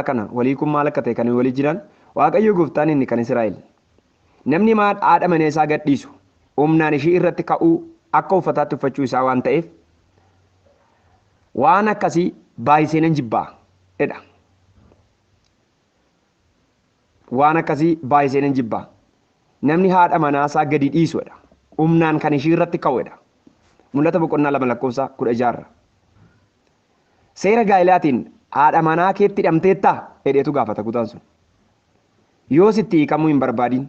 kana walii kun maal akka ta'e kan walii jiran Waaqayyo gooftaan inni kan Israa'el. Namni haadha manaa isaa gadhiisu humnaan ishii irratti ka'uu akka uffataatti uffachuu isaa waan ta'eef waan akkasii baay'isee nan jibbaa jedha. Waan akkasii baay'isee nan jibbaa. Namni haadha manaa isaa gadi dhiisuudha. Humnaan kan ishii irratti ka'uudha. Mul'ata boqonnaa 2:16. Seera gaa'ilaatiin haadha manaa keetti hidhamteettaa jedheetu gaafata kutaan sun. Yoo sitti hiikamuu hin barbaadin.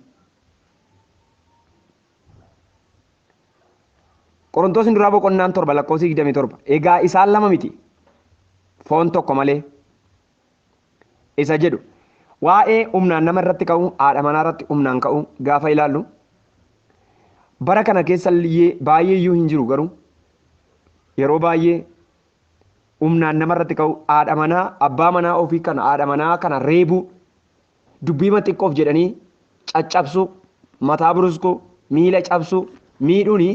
Qorontoos duraa boqonnaan 7:27. Egaa isaan lama miti. Foon tokko malee. Isa jedhu. Waa'ee humnaan nama irratti ka'uu, haadha manaa irratti humnaan ka'uu gaafa ilaallu bara kana keessa baay'ee iyyuu hin jiru garuu yeroo baay'ee humnaan nama irratti ka'uu, haadha manaa, abbaa manaa ofii kana haadha manaa kana reebuu, dubbii xiqqoof jedhanii caccabsuu, mataa buruskuu, miila cabsuu, miidhuuni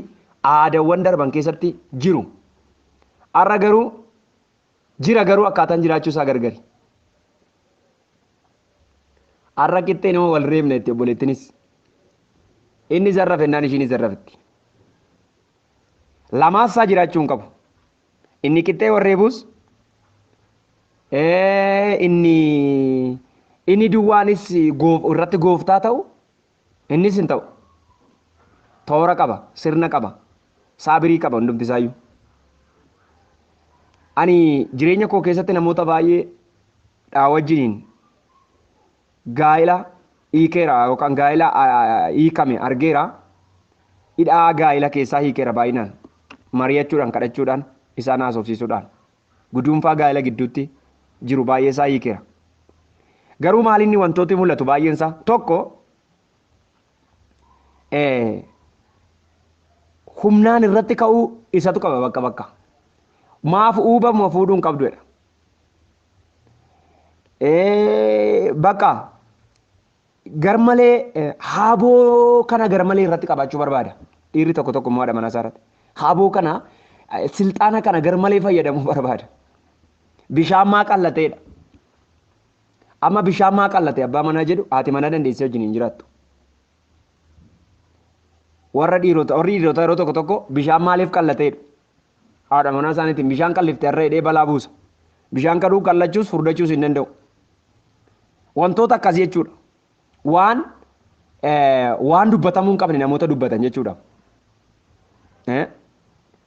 aadaawwan darban keessatti jiru. Har'a garuu jira garuu akkaataan jiraachuu isaa gargari. Har'a qixxee nama wal reebna itti obboleettinis. Inni zarrafe naan ishiin zarrafetti. Lamaasaa jiraachuu hin qabu. Inni qixxee wal reebus inni duwwaanis irratti gooftaa ta'u innis hin ta'u. Toora qaba, sirna qaba, saabirii qaba hundumti isaayyuu. Ani jireenya koo keessatti namoota baay'ee wajjiniin gaa'ila hiikeera yookaan gaa'ila hiikame argeera. Hidhaa gaa'ila keessaa hiikeera baay'inaan mari'achuudhaan kadhachuudhaan isaan haasofsiisuudhaan guduunfaa gaa'ila gidduutti jiru baay'ee isaa hiikeera. Garuu maalinni wantooti mul'atu baay'een isaa tokko humnaan irratti ka'uu isatu qaba bakka bakka. Maaf uubama fuudhuu hin qabdu jedha. Bakka garmalee haaboo kana garmalee irratti qabaachuu barbaada. Dhiirri tokko tokko immoo haadha manaa isaa irratti. Haaboo kana silxaana kana garmalee fayyadamuu barbaada. Bishaan maa qallateedha. Amma bishaan maa qallate abbaa manaa jedhu haati manaa dandeessee wajjin hin jiraattu. Warri dhiirota yeroo tokko tokko bishaan maaliif qallateedha. Haadha manaa isaaniitiin bishaan qalliftee har'a hidhee balaa buusa. Bishaan kadhuu qallachuus furdachuus hin danda'u. Wantoota akkasii jechuudha. Waan dubbatamuu hin qabne namoota dubbatan jechuudha.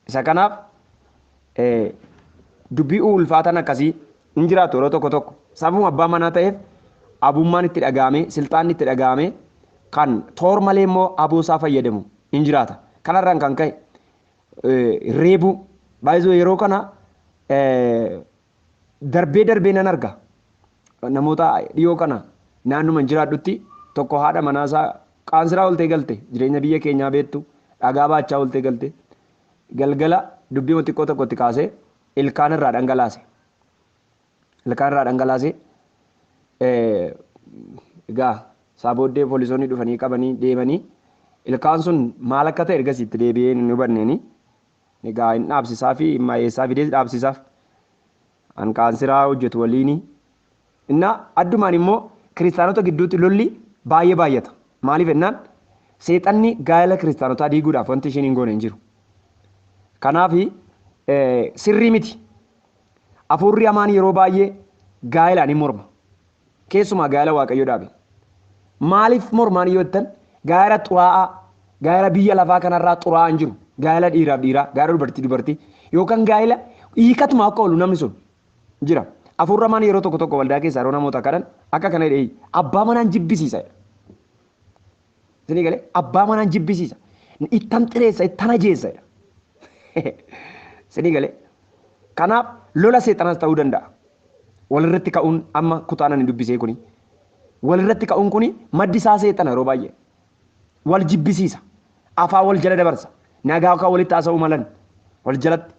Isa kanaaf dubbii ulfaatan akkasii hin jiraatu yeroo tokko tokko. Sababuma abbaa manaa ta'eef abummaan itti dhaga'ame, silxaanni itti dhaga'ame kan toor malee immoo abuusaa fayyadamu hin jiraata. Kanarraan kan ka'e reebuu baay'isoo yeroo kana darbee nan arga. Namoota dhiyoo kana naannuma hin jiraadhutti tokko haadha manaasaa qaansiraa oltee galte jireenya biyya keenyaa beektu dhagaa baachaa oltee galte galgala dubbii xiqqoo tokkotti kaasee ilkaan irraa dhangalaase. Ilkaan irraa dhangalaase egaa saabooddee poolisoonni dhufanii qabanii deemanii ilkaan sun maal akka ta'e ergasiitti deebi'ee hin hubanneeni. Egaa hin dhaabsisaa fi hin maayessaa fidee dhaabsisaaf an qaansiraa hojjetu waliini. Inna addumaan immoo kiristaanota gidduutti lolli baay'ee baay'ata. Maaliif jennaan seexanni gaa'ela kiristaanotaa diiguudhaaf wanti isheen hin goone hin jiru. Kanaaf sirrii miti. Hafuurri hamaan yeroo baay'ee gaa'elaan hin morma. Keessumaa gaa'ela Waaqayyoo dhaabe. Maaliif mormaan yoo jettan gaa'ela xuraa'aa gaa'ela biyya lafaa kanarraa xuraa'aa hin jiru. Gaa'ela dhiiraaf dhiiraa, gaa'ela dubartii dubartii yookaan gaa'ela hiikatuma akka oolu namni sun jira. Hafuurri hamaan yeroo tokko tokko waldaa keessaa yeroo namoota kadhan akka kana jedhee abbaa manaan jibbisiisa. Isinii galee abbaa manaan jibbisiisa. Ittan xireessa, ittan ajeessa. Isinii galee kanaaf lola seexanaas ta'uu danda'a. Walirratti ka'uun amma kutaana ni dubbisee kuni. Walirratti ka'uun kuni maddi isaa seexana yeroo baay'ee. Wal jibbisiisa. Afaan wal jala dabarsa. Nagaa akka walitti haasa'uu malan wal jalatti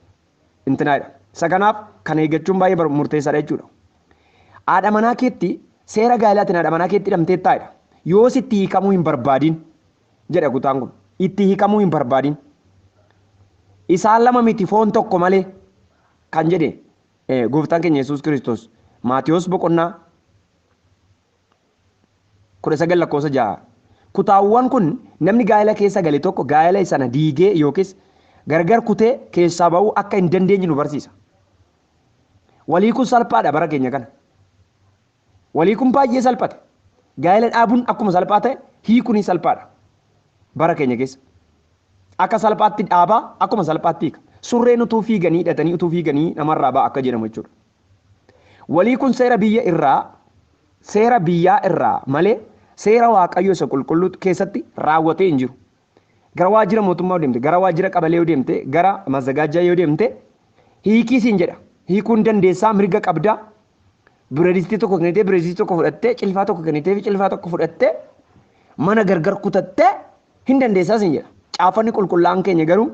intinaadha. Isa kanaaf kan eeggachuun baay'ee murteessaadha jechuudha. Haadha manaa keetti seera gaa'elaatiin haadha manaa keetti hidhamtee taa'edha. Yoo sitti hiikamuu hin barbaadin jedha kutaan kun. Itti hiikamuu hin barbaadin. Isaan lama miti foon tokko malee kan jedhe gooftaan keenya Yesuus Kiristoos Maatiyos boqonnaa 19 lakkoofsa 6. Kutaawwan kun namni gaa'ela keessa gale tokko gaa'ela sana diigee yookiis gargar kutee keessaa ba'uu akka hin dandeenye nu barsiisa. Walii kun salphaadha bara keenya kana. Walii kun baay'ee salphate. Gaa'ela dhaabuun akkuma salphaa ta'e hiikuun salphaadha bara keenya keessa. Akka salphaatti dhaabaa akkuma salphaatti hiika. Surreen utuu fiiganii hidhatanii utuu fiiganii namarraa ba'a akka jedhamu jechuudha. Walii kun seera biyyaa irraa malee seera waaqayyoo isa qulqulluu keessatti raawwatee hin jiru. Gara waajjira mootummaa yoo deemte, gara waajjira qabalee yoo deemte, gara mazagaajaa yoo deemte hiikii siin jedha. Hiikuun dandeessaa mirga qabdaa. Bireedistii tokko kennitee bireedistii tokko fudhattee, cilfaa tokko kennitee fi cilfaa tokko fudhattee mana gargar kutattee hin dandeessaa siin jedha. Caafanni qulqullaa'aan keenya garuu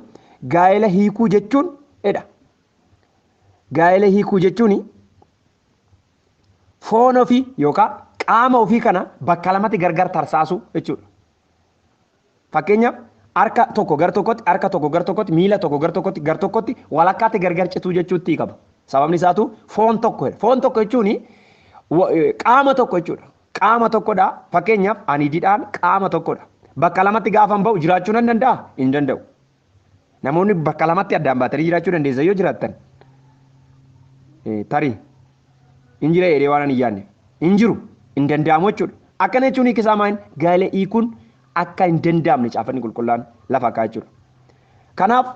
gaa'ela hiikuu jechuun edha. Gaa'ela hiikuu jechuun foon ofii yookaan qaama ofii kana bakka lamatti gargar tarsaasuu jechuudha. Fakkeenyaaf harka tokko gar tokkotti, harka tokko gar tokkotti, miila tokko gar tokkotti walakkaatti gargar cituu jechuutti qaba. Sababni isaatu foon tokko. Foon tokko jechuun qaama tokko jechuudha. Qaama tokkodha. Fakkeenyaaf aniididhaan qaama tokkodha. Bakka lamatti gaafa ba'u jiraachuu nan danda'a? Hin danda'u. Namoonni bakka lamatti addaan baatanii jiraachuu dandeessan yoo jiraattan tarii hin jira jedhee waan hin yaadne hin jiru hin danda'amu jechuudha. Akkana jechuun hiikisaa maal gaa'ela hiikuun akka hin danda'amne caafanni qulqullaan lafa kaa'e jechuudha. Kanaaf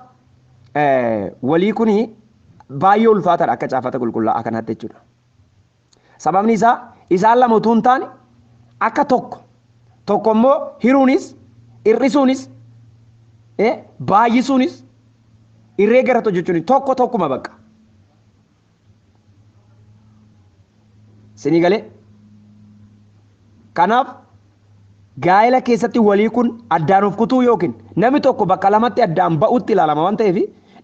walii kun baay'ee ulfaataadha akka caafata qulqullaa'aa kanaatti jechuudha. Sababni isaa isaan lama utuu hin taane akka tokko immoo hiruunis hir'isuunis baay'isuunis irree gara jechuun tokkuma bakka. Sinii galee kanaaf gaa'ela keessatti walii kun addaan of kutuu yookiin namni tokko bakka lamatti addaan ba'utti ilaalama waan ta'eef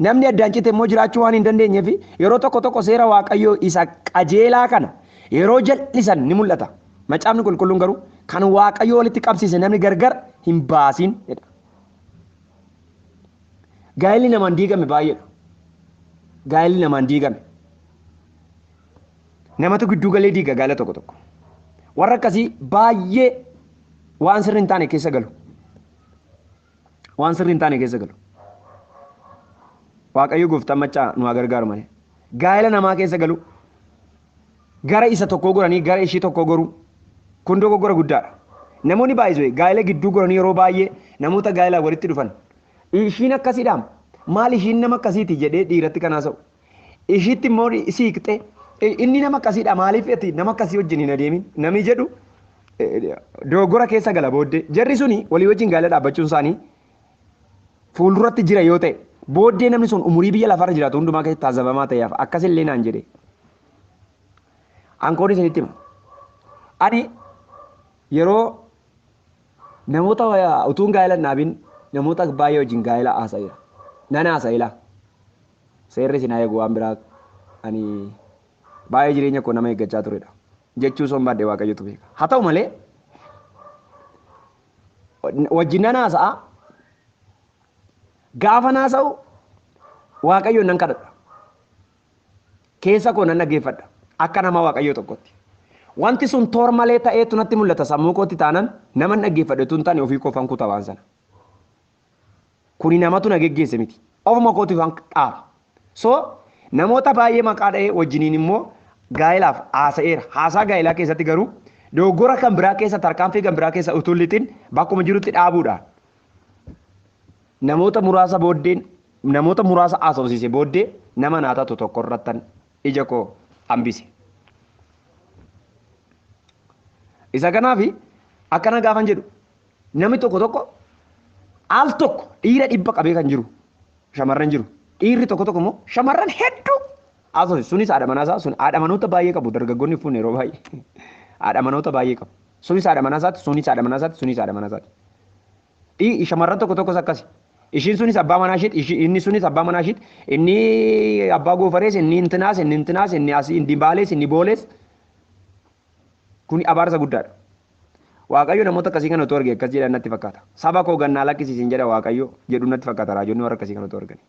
namni addaan cite immoo jiraachuu waan hin dandeenyeef yeroo tokko seera waaqayyoo isa qajeelaa kana yeroo jal'isan ni mul'ata. Macaafni qulqulluun garuu kan waaqayyoo walitti qabsiise namni gargar hin baasiin jedha. Gaa'elli namaan diigame baay'eedha. Gaa'elli namaan diigame. Namatu gidduu galee diiga gaa'ela tokko. Warra akkasii baay'ee waan sirrii hin taane keessa galu. Waan sirrii hin taane keessa galu. Waaqayyo gooftaan machaa nu haa gargaaru malee. Gaa'ela namaa keessa galu. Gara isa tokkoo goranii gara ishii tokkoo goruu. Kun dogoggora guddaadha. Namoonni baay'ee gaa'ela gidduu goranii yeroo baay'ee namoota gaa'elaa walitti dhufan. Ishiin akkasiidhaam. Maal ishiin nama akkasiiti jedhee dhiiratti kanaa sa'u. Ishiitti immoo siiqxee inni nama akkasiidha maaliif ati nama akkasii wajjin hin adeemin namni jedhu dogoggora keessa gala booddee jarri suni walii wajjin gaa'ela dhaabbachuun isaanii fuulduratti jira yoo ta'e booddee namni sun umurii biyya lafarra jiraatu hundumaa keessatti taasifamaa ta'eef akkasillee naan jedhee. Ankoon isinitti hima. Ani yeroo namoota utuun gaa'ela dhaabin namoota baay'ee wajjin gaa'ela haasa'eera. Nan haasa'eera. Seerri isin haa eegu waan biraa ani baay'ee jireenya koo nama eeggachaa turedha. Jechuu son baadhee waaqayyotu beeka. Haa ta'u malee wajjin nan haasa'a. Gaafa haasa'u waaqayyoon nan kadhadha. Keessa koo nan dhaggeeffadha. Akka nama waaqayyoo tokkotti. Wanti sun toor malee ta'eetu natti mul'ata sammuu kootti taanan nama dhaggeeffadhetu hin taane ofii qofaan kutaa waan sana. Kuni namatu na geggeesse miti. Ofuma kootiif waan dhaaba. So namoota baay'ee maqaa dha'ee wajjiniin immoo gaa'elaaf haasa'eera. Haasaa gaa'elaa keessatti garuu dogoggora kan biraa keessa tarkaanfii kan biraa keessa utuu lixiin bakkuma jirutti dhaabuudhaan namoota muraasa haasofsiise booddee nama naa taatu tokko irrattan ija koo hambise. Isa kanaaf akkana gaafan jedhu namni tokko al tokko dhiira 100 qabee kan jiru shamarran jiru. Dhiirri tokko immoo shamarran hedduu haasofsiisu. Sunis haadha manaasaa sun haadha manoota baay'ee qabu dargaggoonni fuun yeroo baay'ee haadha manoota baay'ee qabu. Sunis haadha manaasaati sunis haadha manaasaati sunis haadha manaasaati. Shamarran tokkos akkasi. Ishiin sunis abbaa manaa ishiit inni sunis abbaa manaa ishiit inni abbaa goofarees inni intinaas inni asii inni baalees inni boolees kun abaarsa guddaadha. Waaqayyo namoota akkasii kana otoo arge akkas jedhan natti fakkaata. Saba koo gannaa lakkisiisin jedha Waaqayyo jedhu natti fakkaata raajonni warra akkasii kana otoo argani.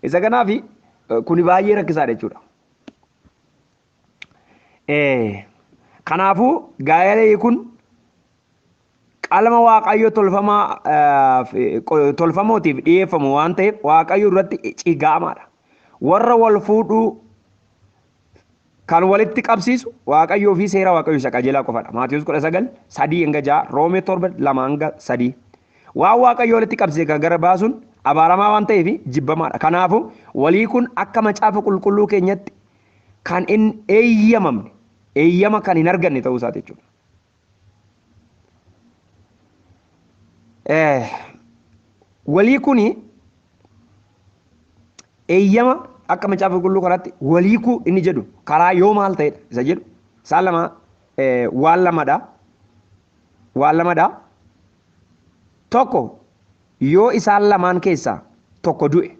Isa kanaaf kuni baay'ee rakkisaadha jechuudha. Kanaafuu gaa'ela kun qalma waaqayyo tolfamootiif dhiyeeffamu waan ta'eef waaqayyo irratti cigaamaadha. Warra wal fuudhuu kan walitti qabsiisu waaqayyoo fi seera waaqayyo isa qajeelaa qofadha. Maatiyus 19:3-6, Roomee 7:2-3. Waan waaqayyo walitti qabsiise kan gara baasuun abaaramaa waan ta'eef jibbamaadha. Kanaafuu walii kun akka macaafa qulqulluu keenyatti kan hin eeyyamamne, eeyyama kan hin arganne ta'uu isaati jechuudha. Walii kuni eeyyama akka macaafa qulqulluu kanatti waliikuu inni jedhu karaa yoo maal ta'edha isa jedhu isaan lama waan lamadha. Tokko yoo isaan lamaan keessaa tokko du'e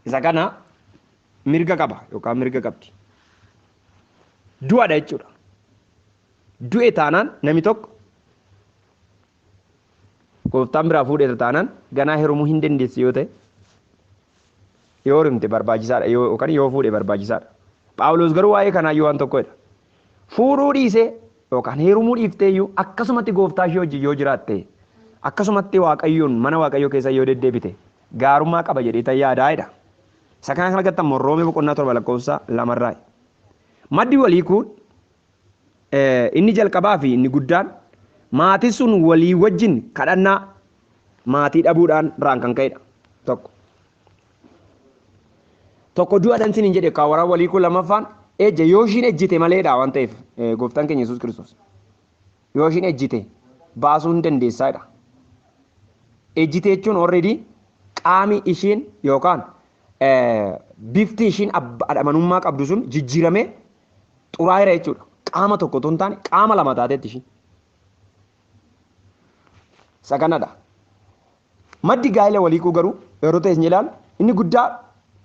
isa kana mirga qaba yookaan mirga qabdi. Du'adha jechuudha. Du'e taanaan namni tokko gooftaan biraa fuudhee taanaan ganaa heerumuu hin dandeessi yoo ta'e yoo heerumte barbaachisaadha yookaan yoo fuudhe barbaachisaadha. Phaawulos garuu waa'ee kanaa yoo waan tokkodha. Fuudhuu dhiisee yookaan heerumuu dhiifteeyyuu akkasumatti gooftaa ishee wajjin yoo jiraatte akkasumatti waaqayyoon mana waaqayyoo keessa yoo deddeebite gaarummaa qaba jedhee yaadaa'edha. Isa kana argattan Roomee 7:2. Maddi walii kun inni jalqabaa fi inni guddaan maatii sun walii wajjin kadhannaa maatii dhabuudhaan irraan kan ka'edha. Tokko du'aadhaan sin hin jedhe kaawwaraa walii kun lamaffaan ejje yoo ishiin ejjite maleedha waan ta'eef gooftaan keenya Yesuus Kiristoos yoo ishiin ejjite baasuu hin dandeessaadha. Ejjite jechuun already qaami ishiin yookaan bifti ishiin amanummaa qabdu sun jijjiiramee xuraa'eera jechuudha. Qaama tokko otoo hin taane qaama lama taateetti ishiin. Isa kanadha. Maddi gaa'ela waliikuu garuu yeroo ta'e hin ilaalu inni guddaa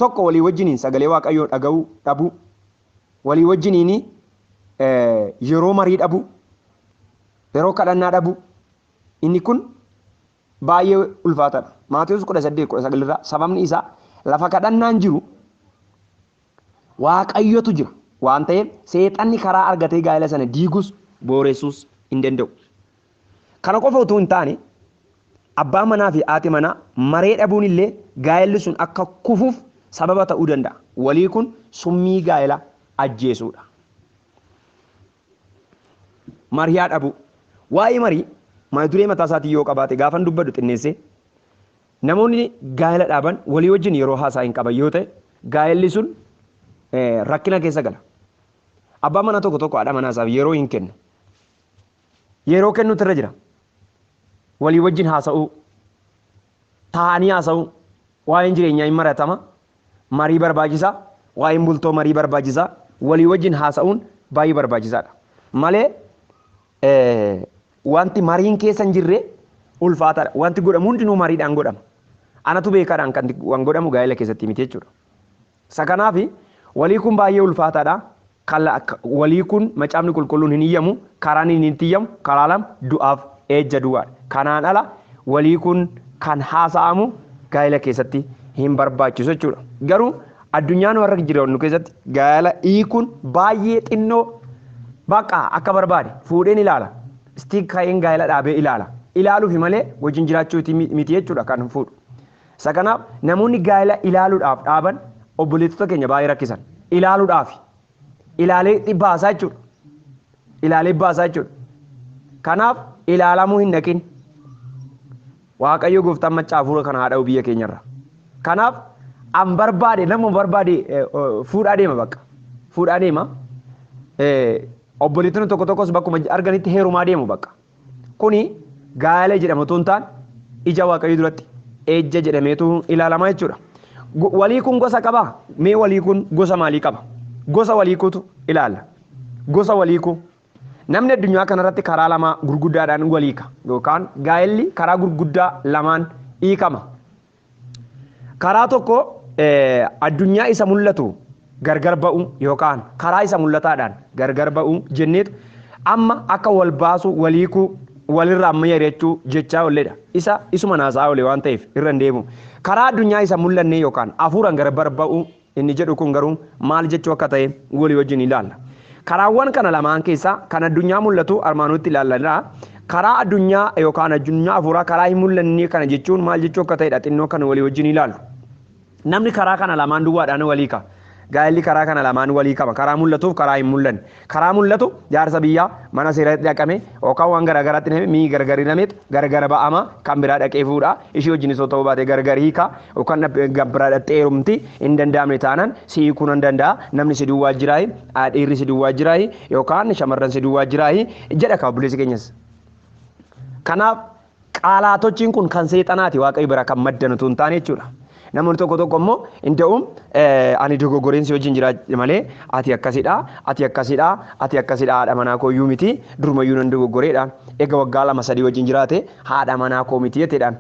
tokko walii wajjiniin sagalee waaqayyoo dhaga'uu dhabuu, walii wajjiniin yeroo marii dhabuu, yeroo kadhannaa dhabuu, inni kun baay'ee ulfaataadha. Maatiyus 18:19 sababni isaa lafa kadhannaan jiru waaqayyotu jira waan ta'eef seexanni karaa argatee gaa'ela sana diiguus booressuus hin danda'u. Kana qofa utuu hin taane abbaa manaa fi haati manaa maree dhabuun illee gaa'elli sun akka kufuuf sababa ta'uu danda'a. Walii kun summii gaa'ela ajjeesuudha. Mariyaa dhabuu. Waa'ee marii duree mataa isaatii yoo qabaate gaafan dubbadhu xinneessee namoonni gaa'ela dhaaban walii wajjin yeroo haasaa hin qaban yoo ta'e gaa'elli sun rakkina keessa gala. Abbaa manaa tokko haadha manaa isaaf yeroo hin kennu. Yeroo kennuutu irra jira. Walii wajjin haasa'uu, taa'anii haasa'uu, waa'een jireenyaa hin maratama, marii barbaachisaa, waa'een bultoo marii barbaachisaa, walii wajjin haasa'uun baay'ee barbaachisaadha. Malee wanti mariin keessa hin jirre ulfaataadha. Wanti godhamu hundinuu mariidhaan godhama. Anatu beekaadhaan kan godhamu gaa'ela keessatti miti jechuudha. Isa kanaaf walii kun baay'ee ulfaataadha. Walii kun macaafni qulqulluun hin iyyamu, karaan hin iyyamu, karaa lama du'aaf ejja duwwaadha. Kanaan ala walii kun kan haasa'amu gaa'ela keessatti hin barbaachisu jechuudha. Garuu addunyaan warra jireenya keessatti gaa'ela hiikuun baay'ee xinnoo bakka akka barbaade fuudheen ilaala. Istiik ka'een gaa'ela dhaabee ilaala. Ilaaluufi malee wajjin jiraachuu miti jechuudha kan fuudhu. Isa kanaaf namoonni gaa'ela ilaaluudhaaf dhaaban obboleettota keenya baay'ee rakkisan. Ilaaluudhaaf ilaalee baasaa jechuudha. Ilaalee baasaa jechuudha. Kanaaf ilaalamuu hin dhaqin. Waaqayyo gooftaan machaa hafuura kana haadha biyya keenyarra. Kanaaf an barbaade nama barbaade fuudhaa deema bakka. Fuudhaa deema. Obboleettonni tokkos bakkuma arganitti heerumaa deemu bakka. Kuni gaa'ela jedhama otoo hin taane ija waaqayyo duratti ejja jedhameetu ilaalamaa jechuudha. Walii kun gosa qabaa? Mee walii kun gosa maalii qaba? Gosa waliikuutu ilaalla. Gosa waliikuu. Namni addunyaa kanarratti karaa lama gurguddaadhaan waliika yookaan gaa'elli karaa gurguddaa lamaan hiikama. Karaa tokko addunyaa isa mul'atu gargar ba'u yookaan karaa isa mul'ataadhaan gargar ba'u jenneetu amma akka wal baasu waliikuu walirraa amma yareechuu jechaa olledha. Isuma naasaa olee waan ta'eef irra hin deemu. Karaa addunyaa isa mul'anne yookaan hafuuraan gargar ba'u inni jedhu kun garuu maal jechuu akka ta'e walii wajjin ilaalla. Karaawwan kana lamaan keessaa kan addunyaa mul'atu armaanutti ilaalladha. Karaa addunyaa yookaan addunyaa afuuraa karaa hin mul'anne kana jechuun maal jechuu akka ta'edha xinnoo kana walii wajjin ilaalu. Namni karaa kana lamaan duwwaadhaan walii qaba. Gaa'elli karaa kana lamaan walii qaba. Karaa mul'atuuf karaa hin mul'anne. Karaa mul'atu jaarsa biyyaa mana seeratti dhaqame yookaan waan garaagaraatti namni mi'i gargari nameet gargara ba'ama kan biraa dhaqee fuudha. Ishii wajjin isoo ta'uu baate gargar hiika yookaan biraa dhaqxee heerumti hin danda'amne taanaan si hiikuu nan danda'a. Namni si duwwaa jiraayi, dhiirri si duwwaa jiraayi yookaan shamarran si duwwaa jiraayi jedha kaabbileessi keenyas. Kanaaf qaalaatochiin kun kan seexanaati waaqayyo bira kan maddanatu hin taane jechuudha. Namoonni tokko tokko immoo inda'uun ani dogoggoreensi wajjin jira malee ati akkasidha, ati akkasidha, ati akkasidha haadha manaa koo iyyuu miti durumayyuu nan dogoggoreedha. Egaa waggaa 2-3 wajjin jiraate haadha manaa koo miti jetteedhaan.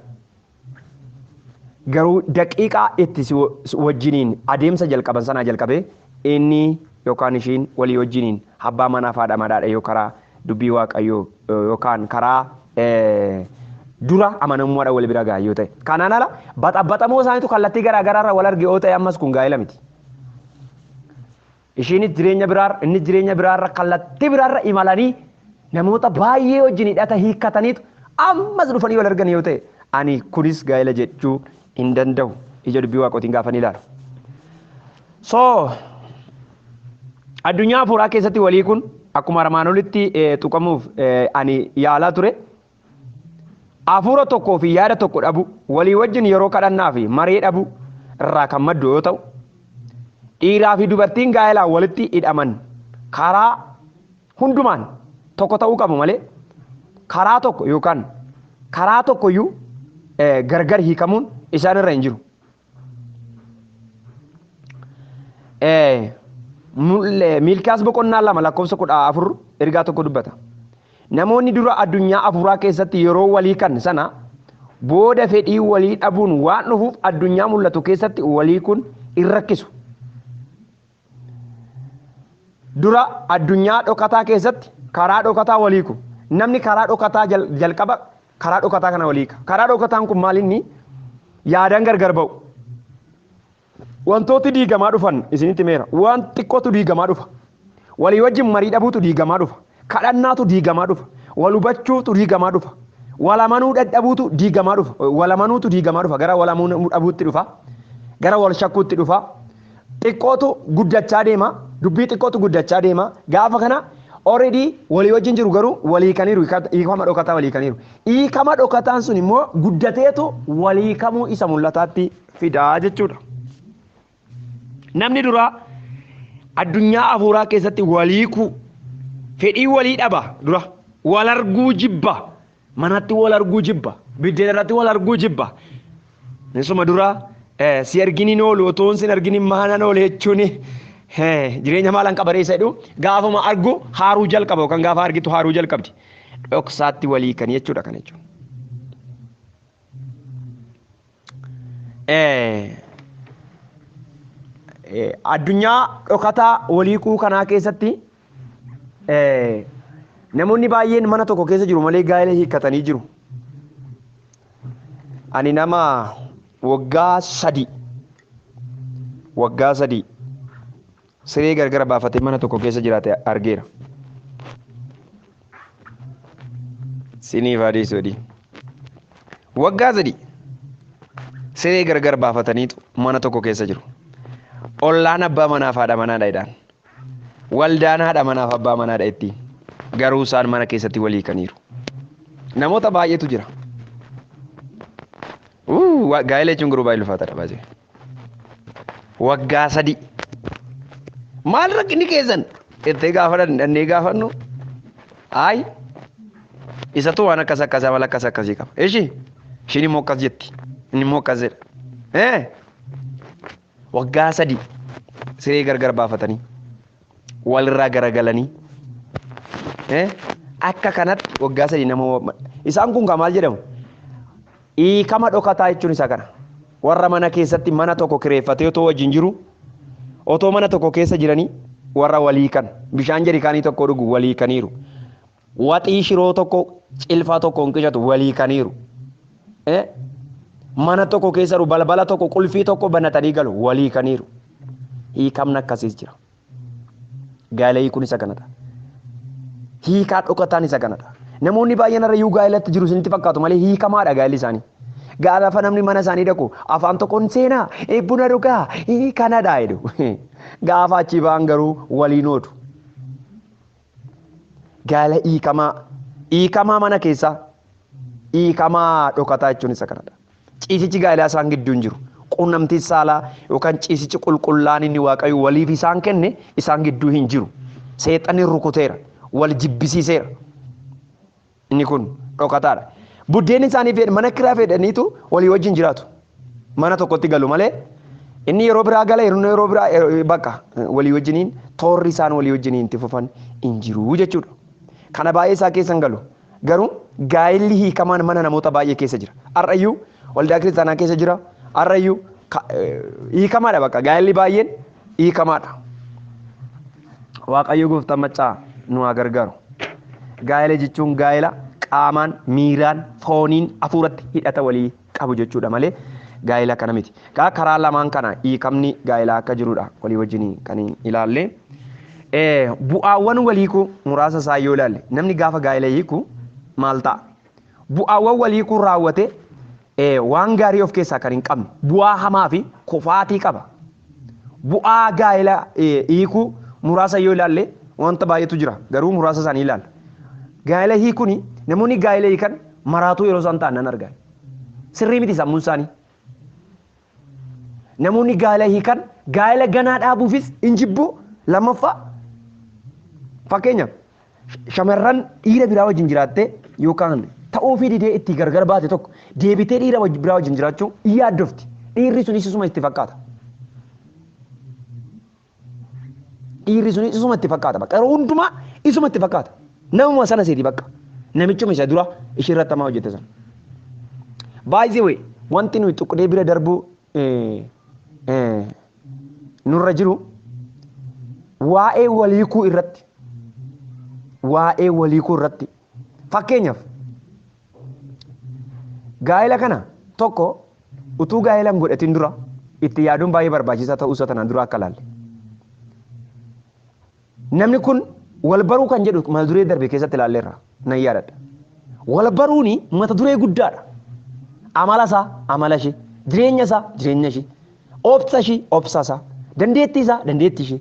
Garuu daqiiqaa itti wajjiniin adeemsa jalqaban sanaa jalqabee inni yookaan ishiin walii wajjiniin abbaa manaaf haadha manaadha yoo karaa dubbii waaqayyoo yookaan karaa dura amanamummaadhaan wal bira ga'a yoo ta'e. Kanaan ala baxamoo isaaniitu kallattii garaagaraarra wal arge yoo ta'e ammas kun gaa'ela miti. Ishiinis jireenya biraarra inni jireenya biraarra kallattii biraarra imalanii namoota baay'ee wajjin hidhata hiikkataniitu ammas dhufanii wal argan yoo ta'e ani kunis gaa'ela jechuu hin danda'u ija dubbii waaqootiin gaafan ilaalu. So addunyaa afuuraa keessatti walii kun akkuma armaan olitti tuqamuuf ani yaalaa ture. Afuura tokkoo fi yaada tokko dhabu walii wajjin yeroo kadhannaa fi maree dhabu irraa kan maddu yoo ta'u dhiiraa fi dubartiin gaa'elaan walitti hidhaman karaa hundumaan tokko ta'uu qabu malee karaa tokko yookaan karaa tokkoyyuu gargar hiikamuun isaan irra hin jiru. Miilkiyaas boqonnaa 2 lakkoofsa 14 ergaa tokko dubbata. Namoonni dura addunyaa afuuraa keessatti yeroo walii kan sana booda fedhii walii dhabuun waan dhufuuf addunyaa mul'atu keessatti walii kun hin rakkisu. Dura addunyaa dhokataa keessatti karaa dhokataa walii ku namni karaa dhokataa jalqaba karaa dhokataa kana walii ka. Karaa dhokataan kun maal inni yaadaan gargar ba'u. Wantooti diigamaa dhufan isinitti meera. Waan xiqqootu diigamaa dhufa. Walii wajjin marii dhabuutu diigamaa dhufa. Kadhannaatu diigamaa dhufa. Wal hubachuutu diigamaa dhufa. Walamanuu dadhabuutu diigamaa dhufa. Walamanuutu diigamaa dhufa. Gara walamanuu dhabuutti dhufa. Gara wal shakkuutti dhufa. Xiqqootu guddachaa deema. Dubbii xiqqootu guddachaa deema. Gaafa kana already walii wajjin jiru garuu walii kaniiru hiikama dhokataa walii kaniiru. Hiikama dhokataan sun immoo guddateetu walii kamuu isa mul'ataatti fidaa jechuudha. Namni duraa addunyaa afuuraa keessatti waliiku fedhii walii dhaba dura wal arguu jibba manatti wal arguu jibba biddeen irratti wal arguu jibba nisuma dura si arginiin oolu otoon sin arginiin maanan oolu jechuun jireenya maalan qabareessa jedhu gaafuma argu haaruu jalqaba yookaan gaafa argitu haaruu jalqabdi dhoksaatti walii kan jechuudha kan jechuudha. Addunyaa dhokataa waliikuu kanaa keessatti namoonni baay'een mana tokko keessa jiru malee gaa'ela hiikkatanii jiru. Ani nama waggaa 3 siree gargar baafatee mana tokko keessa jiraate argeera. Siniif adeessoodhi. Waggaa 3 siree gargar baafataniitu mana tokko keessa jiru. Ollaan abbaa manaaf haadha manaadha jedhaan. Waldaan haadha manaaf abbaa manaadha ittiin. Garuu isaan mana keessatti walii kaniiru. Namoota baay'eetu jira. Gaa'ela jechuun garuu baay'ee ulfaataadha baay'ee. Waggaa 3. Maal rakkinni keessan? Itti gaafadhan dhannee gaafannu. Ayi. Isatu waan akkas akkasaa mala akkas akkasii qaba. Ishiin immoo akkas jetti. Inni immoo akkas jedha. Waggaa 3 siree gargar baafatanii walirraa garagalanii akka kanatti waggaa 3 nama isaan kun maal jedhamu hiikama dhokataa jechuun isa kana warra mana keessatti mana tokko kireeffatee otoo wajjin jiru otoo mana tokko keessa jiranii warra walii kan bishaan jarikaanii tokko dhugu walii kaniiru waxii shiroo tokko cilfaa tokko hinqishatu walii kaniiru mana tokko keessa balbala tokko qulfii tokko banatanii galu walii kaniiru hiikamni akkasiis jira. Gaa'ela hiikuun isa kanadha. Hiikaa dhokataan isa kanadha. Namoonni baay'een har'ayyuu gaa'elatti jiru isinitti fakkaatu malee hiikamaadha gaa'elli isaanii. Gaafa namni mana isaanii dhaqu afaan tokkoon seenaa buna dhugaa kanadhaa jedhu. Gaafa achi ba'an garuu waliin ootu. Gaa'ela hiikamaa mana keessaa hiikamaa dhokataa jechuun isa kanadha. Ciisichi gaa'elaa isaan gidduu hin jiru. Quunnamtii saalaa yookaan ciisichi qulqullaan inni waaqayyo waliif isaan kenne isaan gidduu hin jiru. Seexanni rukuteera. Wal jibbisiiseera. Inni kun dhokataadha. Buddeen isaanii mana kiraa fedhaniitu walii wajjin jiraatu. Mana tokkotti galu malee inni yeroo biraa gala yeroo biraa bakka walii wajjiniin toorri isaan walii wajjiniin itti fufan hin jiru jechuudha. Kana baay'ee isaa keessan galu. Garuu gaa'elli hiikamaan mana namoota baay'ee keessa jira. Har'ayyuu waldaa kiristaanaa keessa jira. Har'ayyuu hiikamaadha bakka gaa'elli baay'een hiikamaadha. Waaqayyo gooftaan maccaa nu haa gargaaru. Gaa'ela jechuun gaa'ela qaamaan, miiraan, fooniin, hafuuratti hidhata walii qabu jechuudha malee gaa'ela kana miti. Karaa lamaan kana hiikamni gaa'elaa akka jirudha walii wajjin kan ilaalle. Bu'aawwan waliikuu muraasa isaa yoo ilaalle namni gaafa gaa'ela hiiku maal ta'a? Bu'aawwan waliikuu raawwate waan gaarii of keessaa kan hin qabne bu'aa hamaa fi kufaatii qaba. Bu'aa gaa'ela hiikuu muraasa yoo ilaalle wanta baay'eetu jira garuu muraasa isaanii ilaalla. Gaa'ela hiikuun namoonni gaa'ela hiikan maraatuu yeroo isaan ta'an nan argan. Sirrii miti sammuun isaanii. Namoonni gaa'ela hiikan gaa'ela ganaa dhaabuufis hin jibbu. Lammaffaa fakkeenyaaf shamarran dhiira biraa wajjin jiraattee yookaan ta'uu fi didee itti gargar baate tokko deebitee dhiira biraa wajjin jiraachuu hin yaaddofti. Dhiirri sunis isuma itti fakkaata. Dhiirri sunis isuma itti fakkaata. Bakka yeroo hundumaa isuma itti fakkaata. Namuma sana seeti bakka. Namichuma isa dura ishee irratti hamaa hojjete sana. Baay'ee wanti nuyi tuqdee bira darbuu nurra jiru waa'ee waliikuu irratti fakkeenyaaf gaa'ela kana tokko utuu gaa'ela hin godhatin dura itti yaaduun baay'ee barbaachisaa ta'uu isaa tanaan dura akka laalle. Namni kun wal baruu kan jedhu mata duree darbe keessatti ilaalleerra nan yaadadha. Wal baruuni mata duree guddaadha. Amala isaa amala ishee, jireenya isaa jireenya ishee, obsa ishee obsa isaa, dandeettii isaa dandeettii ishee,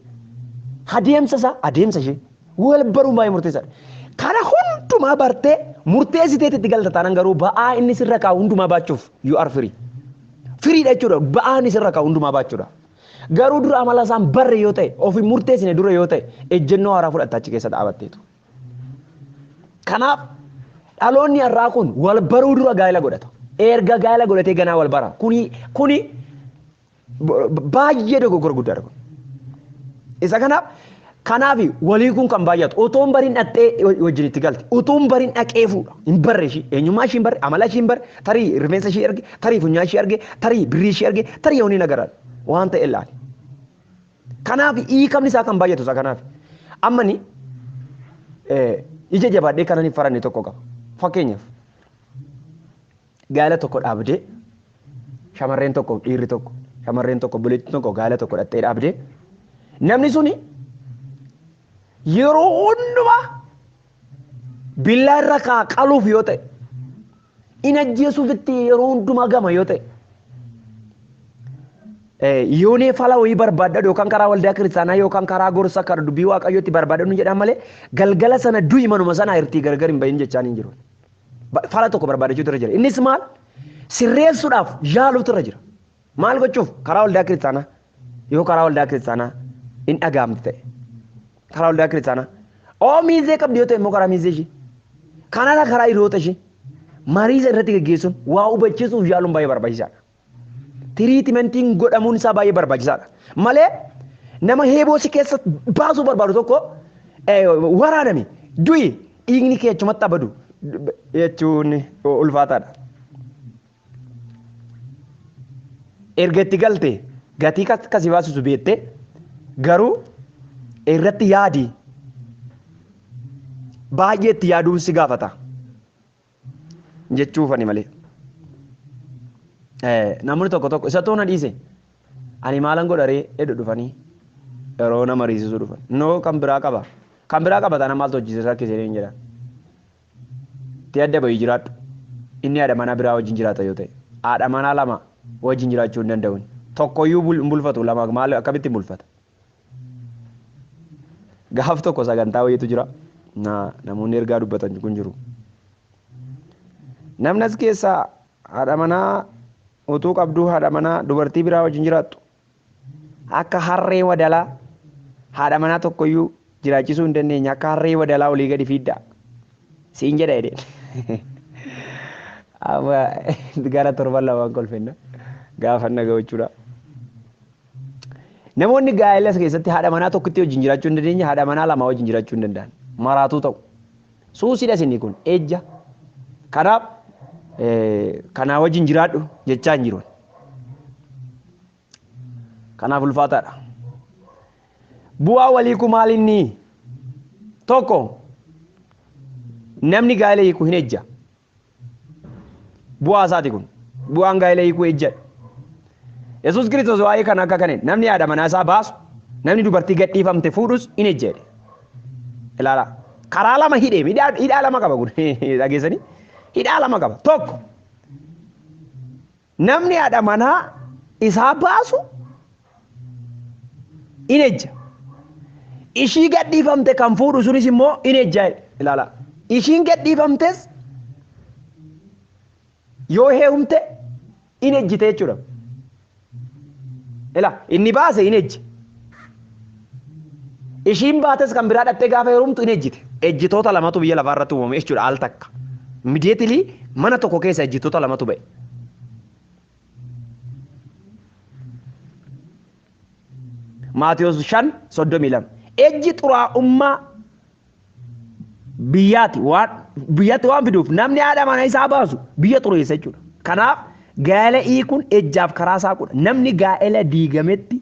adeemsa isaa adeemsa ishee wal baruun baay'ee murteessaadha. Kana hundumaa bartee murteessiteetti itti galta taanaan garuu ba'aa inni sirra kaa'u hundumaa baachuuf you are free. Firiidha jechuudha ba'aa inni sirra kaa'u hundumaa baachuudha. Garuu dura amala isaan barre yoo ta'e ofii murteessine dura yoo ta'e ejjennoo haaraa fudhatta achi keessa dhaabatteetu. Kanaaf dhaloonni har'aa kun wal baruu dura gaa'ela godhata. Erga gaa'ela godhatee ganaa wal bara. Kuni baay'ee dogoggora guddaadha kun. Isa kanaaf walii kun kan baay'atu utuun bariin dhaqxee wajjin itti galte utuun bariin dhaqee fuudha hin barre ishee eenyummaa ishee hin barre amala ishee hin barre tarii rifeensa ishee arge tarii funyaan ishee arge tarii birrii ishee arge tarii yoonii nagaraadha waan ta'e ilaali. Kanaaf hiikamni isaa kan baay'atu isa kanaaf ammani ija jabaadhee kanan hin faranne tokko qaba. Fakkeenyaaf gaa'ela tokko dhaabdee shamarreen tokko dhiirri tokko shamarreen tokko buleettiin tokko gaa'ela tokko dhattee dhaabdee namni suni yeroo hundumaa billaa irra qaluuf yoo ta'e in ajjeesuuf itti yeroo hundumaa gama yoo ta'e yoonee fala wayii barbaadadhu yookaan karaa waldaa kiristaanaa yookaan karaa gorsa karaa dubbii waaqayyootti barbaadadhu jedhan malee galgala sana du'i manuma sana hirtii gargar hin bahin jechaan hin jiru. Fala tokko barbaadachuutu irra jira. Innis maal sirreessuudhaaf yaaluutu irra jira. Maal gochuuf karaa waldaa kiristaanaa yoo karaa waldaa kiristaanaa hin dhagaamte ta'e karaa waldaa kiristaanaa oo miizee qabdi yoo ta'e immoo karaa miizee ishee kanarra karaa hiriyoota ishee mariisa irratti gaggeessuun waa hubachiisuuf yaaluun baay'ee barbaachisaadha. Tiriitimentiin godhamuun isaa baay'ee barbaachisaadha. Malee nama heeboosi keessa baasuu barbaadu tokko waraaname du'i dhiigni kee achumatti abadu jechuun ulfaataadha. Erga itti galte gatii akkasii baasisu beektee garuu irratti yaadi baay'ee itti yaaduun si gaafata jechuufani malee. Namni tokko isa toona dhiise ani maalan godharee eddu dhufanii yeroo nama riisisuu dhufan. Noo kan biraa qaba. Kan biraa qaba taana maaltu hojjisiisa rakkisee hin jedhan. Ti adda bahii jiraadhu. Inni haadha manaa biraa wajjin jiraata yoo ta'e. Haadha manaa lama wajjin jiraachuu hin danda'u. Tokkoyyuu hin bulfatu lama maal akkamitti bulfata? Gaaf tokko sagantaa wayiitu jira. Namoonni ergaa dubbatan kun jiru. Namni as keessaa haadha manaa utuu qabduu haadha manaa dubartii biraa wajjin jiraattu. Akka harree wadalaa haadha manaa tokkoyyuu jiraachisuu hin dandeenye akka harree wadalaa olii gadi fiiddaa. Siin jedha jedheen. Amma gara torban lamaan kolfenna gaafa nagaa jechuudha. Namoonni gaa'elas keessatti haadha manaa tokkotti wajjin jiraachuu hin dandeenye haadha manaa lama wajjin jiraachuu hin danda'an. Maraatuu ta'u. Suusidha inni kun ejja. Kanaaf kanaa wajjin jiraadhu jechaa hin jiru. Kanaaf ulfaataadha. Bu'aa waliiku maal inni? Tokko namni gaa'ela hiiku hin ejja. Bu'aa isaati kun. Bu'aan gaa'ela hiikuu ejjadha. Yesuus Kiristoos waa'ee kan akka kaneen namni haadha manaa isaa baasu namni dubartii gadhiifamte fuudhus hin ejjedhe. Ilaala. Karaa lama hidhee hidhaa lama qaba kun dhageessanii hidhaa lama qaba. Tokko namni haadha manaa isaa baasu hin ejja. Ishii gadhiifamte kan fuudhu sunis immoo hin ejja. Ilaala. Ishiin gadhiifamtes yoo heerumte hin ejjite jechuudha. Ila inni baase hin ejji. Ishiin baates kan biraa dhattee gaafa heerumtu hin ejjite. Ejjitoota lamatu biyya lafaa irratti uumame jechuudha al takka. Immediately mana tokko keessa ejjitoota lamatu ba'e. Maatiyos 5:32. Ejji xuraa'ummaa biyyaatti waan fiduuf namni haadha manaa isaa baasu biyya xureessa jechuudha. Kanaaf gaa'ela hiikuun ejjaaf karaa saaqudha. Namni gaa'ela diigametti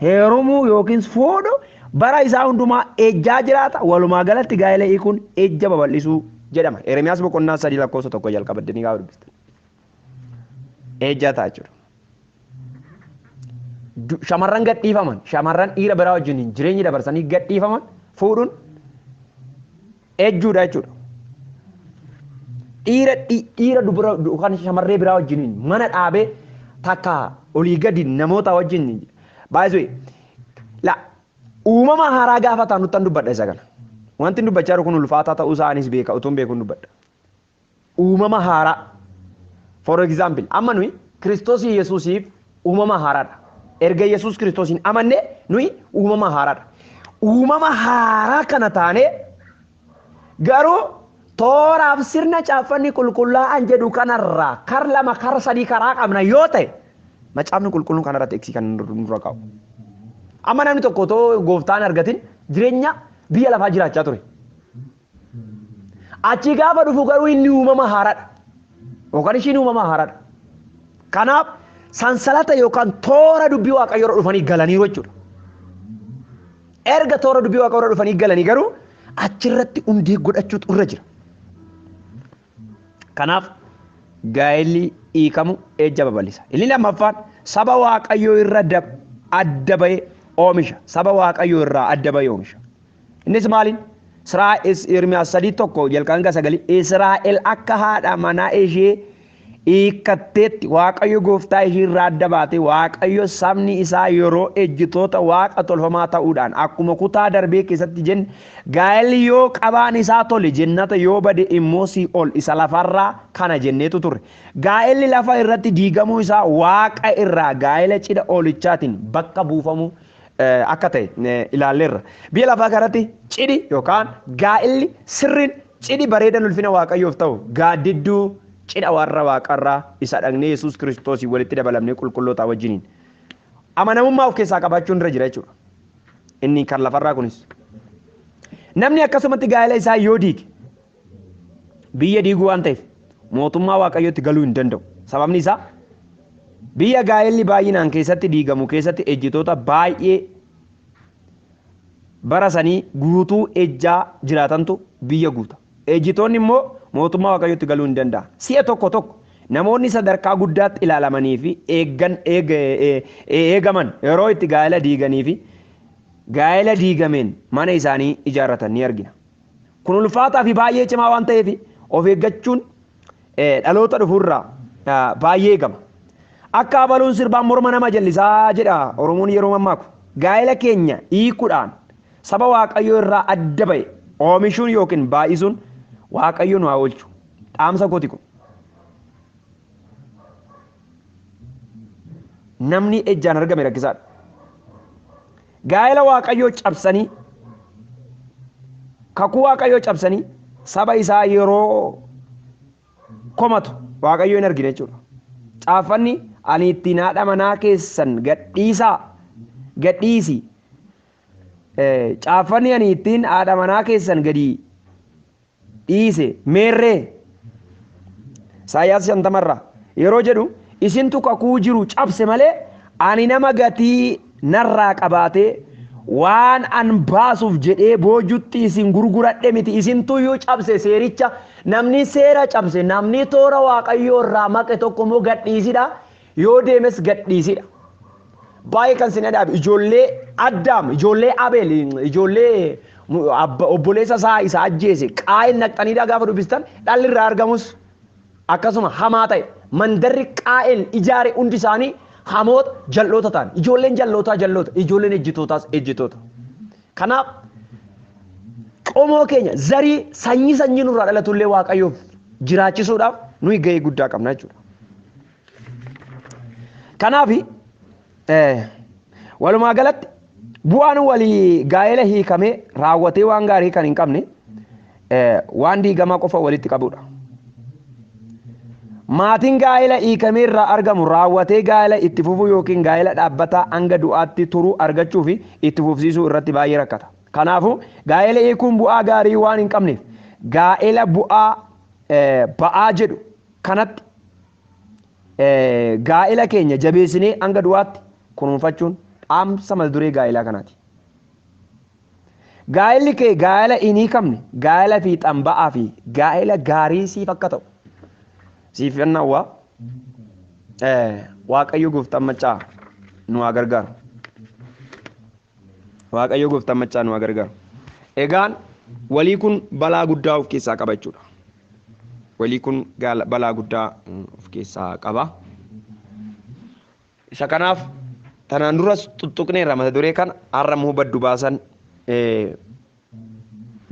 heerumuu yookiin fuudhu bara isaa hundumaa ejjaa jiraata. Walumaa galatti gaa'ela hiikuun ejja babal'isuu jedhama. Eremiyaas 3:1 jalqabaddanii gaafa dubbistan. Ejja ta'a jechuudha. Shamarran gadhiifaman, shamarran dhiira biraa wajjin jireenya dabarsanii gadhiifaman fuudhuun ejjuudha jechuudha. Dhiira dubara yookaan shamarree biraa wajjin mana dhaabee takka olii gadi namoota wajjin baay'ee la uumama haaraa gaafa ta'an nutti dubbadha isa kana. Wanti dubbachaa jiru kun ulfaataa ta'uu isaanis beeka utuun beekuun dubbadha. Uumama haaraa. For example amma nuyi Kiristoos Yesuusiif uumama haaraadha. Erga Yesuus Kiristoosiin amanne nuyi uumama haaraadha. Uumama haaraa kana taanee garuu tooraaf sirna caaffanni qulqullaa'an jedhu kanarraa kar lama kar sadii karaa qabna yoo ta'e macaafni qulqulluun kanarratti eegsii kan nurra qabu. Amma namni tokko otoo gooftaan argatin jireenya biyya lafaa jiraachaa ture. Achi gaafa dhufu garuu inni uumama haaraadha. Yookaan ishiin uumama haaraadha. Kanaaf sansalata yookaan toora dubbii waaqayyoo dhufanii galaniiru jechuudha. Erga toora dubbii waaqayyoo dhufanii galanii garuu achirratti hundee godhachuutu irra jira. Kanaaf gaa'elli hiikamu ejja babal'isa. Inni lammaffaan saba waaqayyoo irra adda ba'ee oomisha. Saba waaqayyoo irraa adda ba'ee oomisha. Innis maaliin? Ermiyaas 3:1 jalqabaan 9 Israa'el akka haadha manaa ishee hiikkatteetti waaqayyo gooftaa ishee irraa adda baate waaqayyo sabni isaa yeroo ejjitoota waaqa tolfamaa ta'uudhaan akkuma kutaa darbee keessatti jenne gaa'elli yoo qabaan isaa tole jannata yoo bade immoo Si'ool isa lafarraa kana jenneetu turre. Gaa'elli lafa irratti diigamuu isaa waaqa irraa gaa'ela cidha oolichaatiin bakka buufamuu akka ta'e ilaalleerra. Biyya lafaa kanatti cidhi yookaan gaa'elli sirriin cidhi bareedan ulfina waaqayyoof ta'u gaaddidduu cidha warra waaqarraa isa dhagnee Yesuus Kiristoosii walitti dabalamnee qulqulloota wajjiniin amanamummaa of keessaa qabaachuun irra jira jechuudha. Inni kan lafarraa kunis namni akkasumatti gaa'ela isaa yoo diige biyya diiguu waan ta'eef mootummaa waaqayyootti galuu hin danda'u. Sababni isaa biyya gaa'elli baay'inaan keessatti diigamu keessatti ejjitoota baay'ee bara sanii guutuu ejjaa jiraatantu biyya guuta. Ejjitoonni immoo mootummaa waaqayyootti galuu hin danda'a. Si'a tokko namoonni sadarkaa guddaatti ilaalamanii fi eegaman yeroo itti gaa'ela diiganii fi gaa'ela diigameen mana isaanii ijaarratan ni argina. Kun ulfaataa fi baay'ee cimaa waan ta'eef of eeggachuun dhaloota dhufuurraa baay'ee eegama. Akka abaluun sirbaan morma nama jallisaa jedha Oromoon yeroo mammaaku. Gaa'ela keenya hiikuudhaan saba Waaqayyoo irraa adda ba'e oomishuun yookiin baay'isuun Waaqayyo nu haa oolchu. Dhaamsa kooti kun. Namni ejjaan argame rakkisaadha. Gaa'ela Waaqayyoo cabsanii kakuu Waaqayyoo cabsanii saba isaa yeroo komatu Waaqayyoo hin argine jechuudha. Caaffanni ani ittiin haadha manaa keessan gadhiisi. Caaffanni ani ittiin haadha manaa keessan gadi dhiise meerree Isaayyaas 50 yeroo jedhu isintu kakuu jiru cabse malee ani nama gatii narraa qabaatee waan an baasuuf jedhee boojutti isin gurguradhe miti. Isintu yoo cabse seericha namni seera cabse namni toora Waaqayyoo irraa maqe tokko immoo gadhiisidha. Yoo deemes gadhiisidha. Baay'ee kan sin adaabe ijoollee Addaam, ijoollee Abeel, ijoollee obboleessa isaa isa ajjeese Qaayil naqxaniidha gaafa dubbistan dhalli irraa argamus akkasuma hamaa ta'e mandarri Qaayil ijaare hundi isaanii hamoota jal'oota ta'an. Ijoolleen jal'ootaa jal'oota, ijoolleen ejjitootaas ejjitoota. Kanaaf qomoo keenya zarii sanyii nurraa dhalatullee Waaqayyoof jiraachisuudhaaf nuyi gahee guddaa qabna jechuudha. Kanaaf walumaa galatti bu'aan walii gaa'ela hiikamee raawwatee waan gaarii kan hin qabne waan diigamaa qofa walitti qabudha. Maatiin gaa'ela hiikamee irraa argamu raawwatee gaa'ela itti fufuu yookiin gaa'ela dhaabbataa hanga du'aatti turuu argachuu fi itti fufsiisuu irratti baay'ee rakkata. Kanaafuu gaa'ela hiikuun bu'aa gaarii waan hin qabneef gaa'ela bu'aa ba'aa jedhu kanatti gaa'ela keenya jabeessinee hanga du'aatti kunuunfachuun dhaamsa mata duree gaa'elaa kanaati. Gaa'elli kee gaa'ela hin hiikamne gaa'ela fiixan ba'aa fi gaa'ela gaarii siif akka ta'u siif yannawaa Waaqayyo gooftaan maccaa nu haa gargaaru. Waaqayyo gooftaan maccaa nu haa gargaaru. Egaan walii kun balaa guddaa of keessaa qaba jechuudha. Walii kun balaa guddaa of keessaa qaba. Isa kanaaf tanaan duras tuttuqneerra mata duree kana har'a hubaddu baasan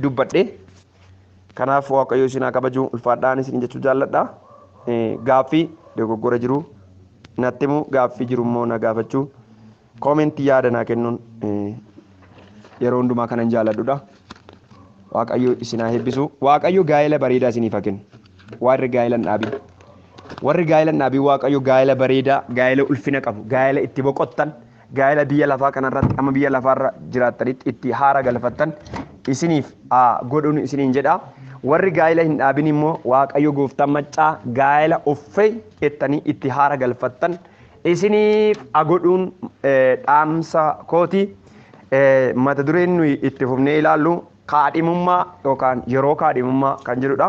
dubbadhe. Kanaaf Waaqayyo isin haa kabaju ulfaadhaan isin jechuu jaalladha. Gaaffii dogoggora jiru natti himu gaaffii jiru immoo na gaafachuu koomentii yaada naa kennuun yeroo hundumaa kanan jaalladhudha. Waaqayyo isin haa eebbisu. Waaqayyo gaa'ela bareedaa isiniif haa kennu. Warri gaa'ela hin dhaabin. Warri gaa'ela hin dhaabin Waaqayyo gaa'ela bareedaa, gaa'ela ulfina qabu, gaa'ela itti boqottan, gaa'ela biyya lafaa kanarratti amma biyya lafaarra jiraattanitti itti haara galfattan isiniif godhuun isiniin jedha. Warri gaa'ela hin dhaabin immoo Waaqayyo gooftaan maccaa gaa'ela uffee jettanii itti haara galfattan isiniif godhuun dhaamsa kooti. Mata dureen nuyi itti fufnee ilaallu kaadhimummaa yookaan yeroo kaadhimummaa kan jedhudha.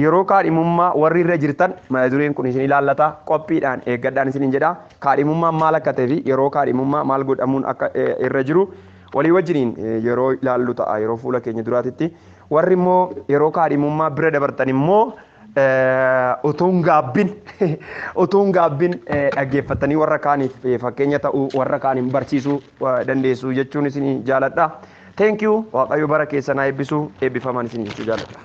Yeroo kaadhimummaa warri irra jirtan mata dureen kun isin ilaallata. Qophiidhaan eeggadhaan isiniin jedha. Kaadhimummaan maal akka ta'e fi yeroo kaadhimummaa maal godhamuun akka irra jiru walii wajjiniin yeroo ilaallu ta'a yeroo fuula keenya duraatitti. Warri immoo yeroo kaadhimummaa bira dabartan immoo utuu hin gaabbin dhaggeeffatanii warra kaaniif fakkeenya ta'uu warra kaaniin barsiisuu dandeessu jechuun isin jaalladha. Thank you. Waaqayyo bara keessan haa eebbisu. Eebbifamaan isin jechuu jaalladha.